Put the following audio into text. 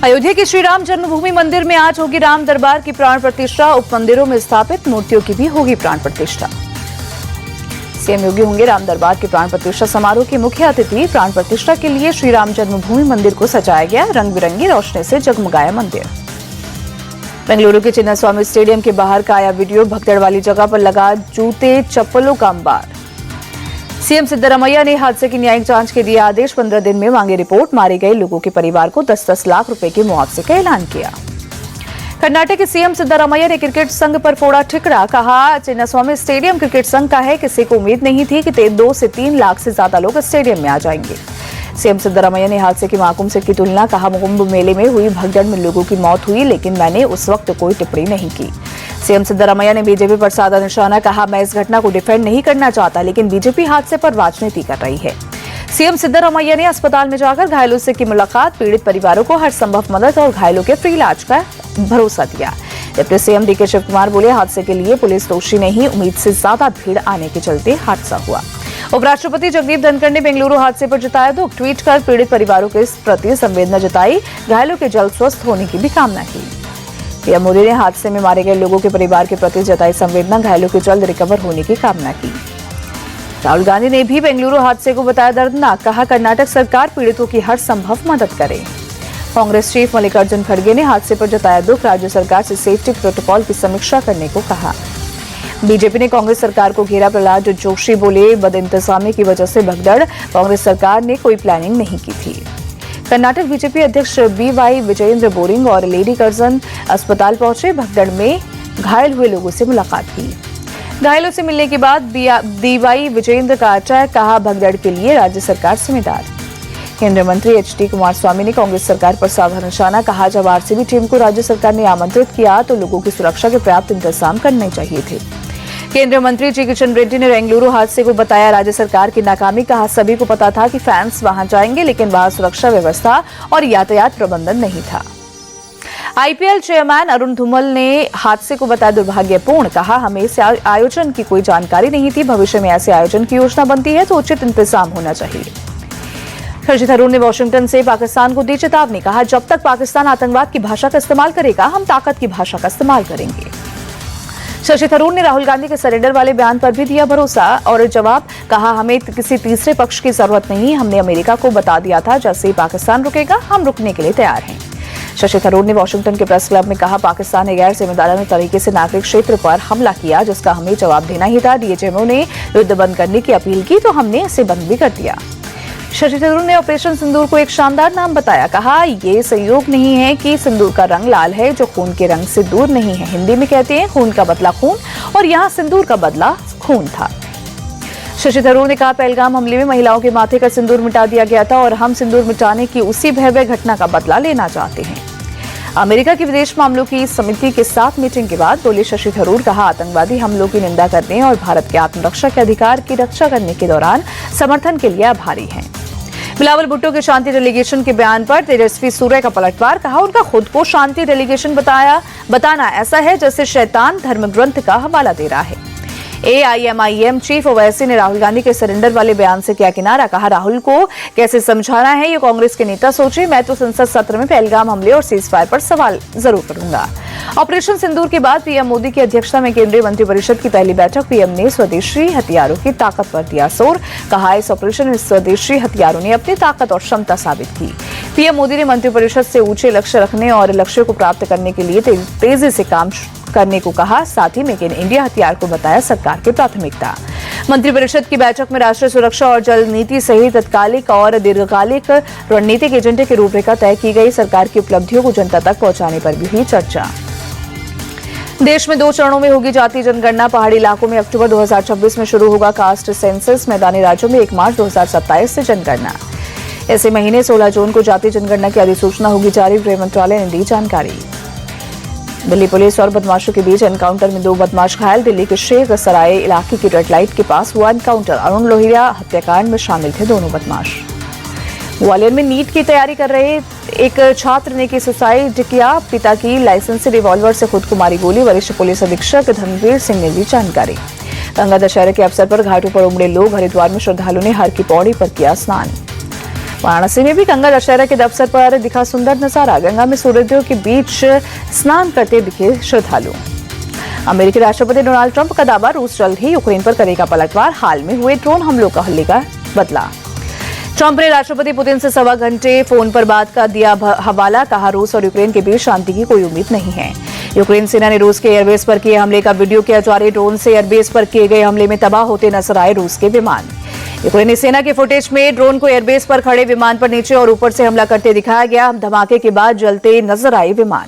अयोध्या के श्री राम जन्मभूमि मंदिर में आज होगी राम दरबार की प्राण प्रतिष्ठा। उप मंदिरों में स्थापित मूर्तियों की भी होगी प्राण प्रतिष्ठा। सीएम योगी होंगे राम दरबार के प्राण प्रतिष्ठा समारोह के मुख्य अतिथि। प्राण प्रतिष्ठा के लिए श्री राम जन्मभूमि मंदिर को सजाया गया। रंग बिरंगी रोशनी से जगमगाया मंदिर। बेंगलुरु के चिन्नास्वामी स्टेडियम के बाहर का आया वीडियो। भगदड़ वाली जगह पर लगा जूते चप्पलों का अंबार। सीएम सिद्धरामैया ने हादसे की न्यायिक जांच के दिए आदेश। 15 दिन में मांगे रिपोर्ट। मारे गए लोगों के परिवार को 10-10 लाख रुपए के मुआवजे का ऐलान किया। कर्नाटक के सीएम सिद्धरामैया ने क्रिकेट संघ पर फोड़ा ठिकरा। कहा, चिन्नास्वामी स्टेडियम क्रिकेट संघ का है। किसी को उम्मीद नहीं थी कि 2 से 3 लाख से ज्यादा लोग स्टेडियम में आ जाएंगे। सीएम सिद्धरामैया ने हादसे की मासूम से की तुलना। कहा, कुंभ मेले में हुई भगदड़ में लोगों की मौत हुई, लेकिन मैंने उस वक्त कोई टिप्पणी नहीं की। सीएम सिद्धरामैया ने बीजेपी पर साधा निशाना। कहा, मैं इस घटना को डिफेंड नहीं करना चाहता, लेकिन बीजेपी हादसे पर राजनीति कर रही है। सीएम सिद्धरामैया ने अस्पताल में जाकर घायलों से की मुलाकात। पीड़ित परिवारों को हर संभव मदद और घायलों के फ्री इलाज का भरोसा दिया। डिप्टी सीएम डीके शिव कुमार बोले, हादसे के लिए पुलिस दोषी नहीं, उम्मीद से ज्यादा भीड़ आने के चलते हादसा हुआ। उपराष्ट्रपति जगदीप धनखड़ ने बेंगलुरु हादसे पर जताया दुख। ट्वीट कर पीड़ित परिवारों के प्रति संवेदना जताई। घायलों के जल्द स्वस्थ होने की भी कामना की। पीएम मोदी ने हादसे में मारे गए लोगों के परिवार के प्रति जताई संवेदना। घायलों के जल्द रिकवर होने की कामना की। राहुल गांधी ने भी बेंगलुरु हादसे को बताया दर्दनाक। कहा, कर्नाटक सरकार पीड़ितों की हर संभव मदद करे। कांग्रेस चीफ मल्लिकार्जुन खड़गे ने हादसे पर जताया दुख। राज्य सरकार से सेफ्टी प्रोटोकॉल की समीक्षा करने को कहा। बीजेपी ने कांग्रेस सरकार को घेरा। प्रहलाद जोशी बोले, बदइंतजामी की वजह से भगदड़। कांग्रेस सरकार ने कोई प्लानिंग नहीं की थी। कर्नाटक बीजेपी अध्यक्ष बीवाई विजयेंद्र बोरिंग और लेडी कर्जन अस्पताल पहुंचे। भगदड़ में घायल हुए लोगों से मुलाकात की। घायलों से मिलने के बाद बीवाई विजयेंद्र का अटैक। कहा, भगदड़ के लिए राज्य सरकार जिम्मेदार। केंद्रीय मंत्री एचडी कुमारस्वामी ने कांग्रेस सरकार पर साधा निशाना। कहा, जब आरसीबी टीम को राज्य सरकार ने आमंत्रित किया तो लोगों की सुरक्षा के पर्याप्त इंतजाम करने चाहिए थे। केंद्रीय मंत्री जी किशन रेड्डी ने बेंगलुरु हादसे को बताया राज्य सरकार की नाकामी। कहा, सभी को पता था कि फैंस वहां जाएंगे, लेकिन वहां सुरक्षा व्यवस्था और यातायात प्रबंधन नहीं था। आईपीएल चेयरमैन अरुण धूमल ने हादसे को बताया दुर्भाग्यपूर्ण। कहा, हमें इस आयोजन की कोई जानकारी नहीं थी। भविष्य में ऐसे आयोजन की योजना बनती है तो उचित इंतजाम होना चाहिए। शशि थरूर ने वॉशिंगटन से पाकिस्तान को दी चेतावनी। कहा, जब तक पाकिस्तान आतंकवाद की भाषा का इस्तेमाल करेगा, हम ताकत की भाषा का इस्तेमाल करेंगे। शशि थरूर ने राहुल गांधी के सरेंडर वाले बयान पर भी दिया भरोसा और जवाब। कहा, हमें किसी तीसरे पक्ष की जरूरत नहीं। हमने अमेरिका को बता दिया था, जैसे ही पाकिस्तान रुकेगा हम रुकने के लिए तैयार हैं। शशि थरूर ने वॉशिंगटन के प्रेस क्लब में कहा, पाकिस्तान ने गैर जिम्मेदाराना तरीके से नागरिक क्षेत्र पर हमला किया, जिसका हमें जवाब देना ही था। डीएचएमओ ने युद्ध बंद करने की अपील की तो हमने इसे बंद भी कर दिया। शशि थरूर ने ऑपरेशन सिंदूर को एक शानदार नाम बताया। कहा, ये संयोग नहीं है कि सिंदूर का रंग लाल है, जो खून के रंग से दूर नहीं है। हिंदी में कहते हैं, खून का बदला खून, और यहाँ सिंदूर का बदला खून था। शशि थरूर ने कहा, पहलगाम हमले में महिलाओं के माथे का सिंदूर मिटा दिया गया था और हम सिंदूर मिटाने की उसी भयावह घटना का बदला लेना चाहते हैं। अमेरिका की विदेश मामलों की समिति के साथ मीटिंग के बाद बोले शशि थरूर। कहा, आतंकवादी हमलों की निंदा करने और भारत के आत्मरक्षा के अधिकार की रक्षा करने के दौरान समर्थन के लिए आभारी हैं। बिलावल भुट्टो के शांति डेलीगेशन के बयान पर तेजस्वी सूर्य का पलटवार। कहा, उनका खुद को शांति डेलीगेशन बताना ऐसा है जैसे शैतान धर्म ग्रंथ का हवाला दे रहा है। एआईएमआईएम चीफ ओवैसी ने राहुल गांधी के सरेंडर वाले बयान से किया किनारा। कहा, राहुल को कैसे समझाना है ये कांग्रेस के नेता सोचे। मैं तो संसद सत्र में पहलगाम हमले और सीजफायर पर सवाल जरूर करूंगा। ऑपरेशन सिंदूर के बाद पीएम मोदी की अध्यक्षता में केंद्रीय मंत्रिपरिषद की पहली बैठक। पीएम ने स्वदेशी हथियारों की ताकत पर दिया जोर। कहा, इस ऑपरेशन में स्वदेशी हथियारों ने अपनी ताकत और क्षमता साबित की। पीएम मोदी ने मंत्रिपरिषद से ऊंचे लक्ष्य रखने और लक्ष्यों को प्राप्त करने के लिए तेजी से काम करने को कहा। साथ ही मेक इन इंडिया हथियार को बताया सरकार की प्राथमिकता। मंत्रिपरिषद की बैठक में राष्ट्रीय सुरक्षा और जल नीति सहित तत्कालिक और दीर्घकालिक रणनीतिक एजेंडे की रूपरेखा तय की गई। सरकार की उपलब्धियों को जनता तक पहुंचाने पर भी हुई चर्चा। देश में 2 चरणों में होगी जातीय जनगणना। पहाड़ी इलाकों में अक्टूबर 2026 में शुरू होगा कास्ट सेंसस। मैदानी राज्यों में 1 मार्च 2027 से जनगणना। ऐसे महीने 16 जून को जातीय जनगणना की अधिसूचना होगी जारी। गृह मंत्रालय ने दी जानकारी। दिल्ली पुलिस और बदमाशों के बीच एनकाउंटर में 2 बदमाश घायल। दिल्ली के शेख सराय इलाके की रेड लाइट के पास हुआ एनकाउंटर। अरुण लोहिया हत्याकांड में शामिल थे दोनों बदमाश। ग्वालियर में नीट की तैयारी कर रहे एक छात्र ने की सुसाइड किया। पिता की लाइसेंसी रिवॉल्वर से खुद को मारी गोली। वरिष्ठ पुलिस अधीक्षक धर्मवीर सिंह ने दी जानकारी। गंगा दशहरे के अवसर पर घाटों पर उमड़े लोग। हरिद्वार में श्रद्धालुओं ने हर की पौड़ी पर किया स्नान। वाराणसी में भी गंगा दशहरा के अवसर पर दिखा सुंदर नजारा। गंगा में सूर्योदय के बीच स्नान करते दिखे श्रद्धालु। अमेरिकी राष्ट्रपति डोनाल्ड ट्रंप का दावा, रूस जल्द ही यूक्रेन पर करेगा पलटवार। हाल में हुए ड्रोन हमलों का लेगा बदला। ट्रंप ने राष्ट्रपति पुतिन से 1.25 घंटे फोन पर बात का दिया हवाला। कहा, रूस और यूक्रेन के बीच शांति की कोई उम्मीद नहीं है। यूक्रेन सेना ने रूस के एयरबेस पर किए हमले का वीडियो किया जारी। ड्रोन से एयरबेस पर किए गए हमले में तबाह होते नजर आए रूस के विमान। यूक्रेनी सेना के फुटेज में ड्रोन को एयरबेस पर खड़े विमान पर नीचे और ऊपर से हमला करते दिखाया गया। धमाके के बाद जलते नजर आए विमान।